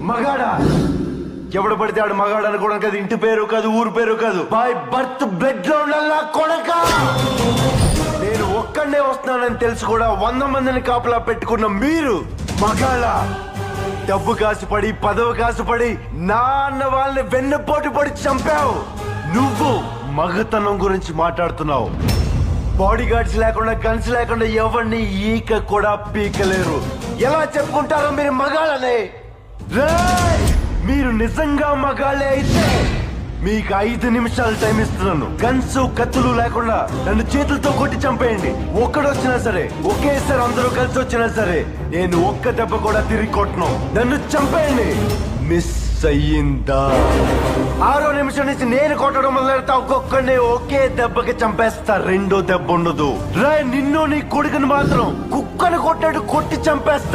మగాడా ఎవడు పడితే ఆడు మగాడు అనుకోవడం కాదు, ఇంటి పేరు కాదు, ఊరు పేరు కాదు, బై బర్త్ బ్లడ్ లో ఉండాలా కొడక. నేను ఒక్కడే వస్తున్నానని తెలుసు కూడా 100 మందిని కాపలా పెట్టుకున్న మీరు మగాళ్ళ. డబ్బు కాసుపడి పదవి కాసుపడి నాన్న వాళ్ళని వెన్నుపోటు పడి చంపావు. నువ్వు మగతనం గురించి మాట్లాడుతున్నావు. బాడీ గార్డ్స్ లేకుండా గన్స్ లేకుండా ఎవరిని ఈక కూడా పీకలేరు. ఎలా చెప్పుకుంటారో మీరు మగాళ్ళనే? మీరు నిజంగా మగాళ్ళే అయితే మీకు 5 నిమిషాలు టైం ఇస్తున్నాను. గన్స్ కత్తులు లేకుండా నన్ను చేతులతో కొట్టి చంపేయండి. ఒక్కడొచ్చినా సరే, ఒకేసారి అందరూ కలిసి వచ్చినా సరే, నేను ఒక్క దెబ్బ కూడా తిరిగి కొట్టను. నన్ను చంపేయండి. మిస్ అయ్యిందా? 6వ నిమిషం నుంచి నేను కొట్టడం మొదలెడతా. ఒక్కొక్కడిని ఒకే దెబ్బకి చంపేస్తా. రెండో దెబ్బ ఉండదు. నిన్ను నీ కొడుకుని మాత్రం కుక్కను కొట్టాడు కొట్టి చంపేస్తా.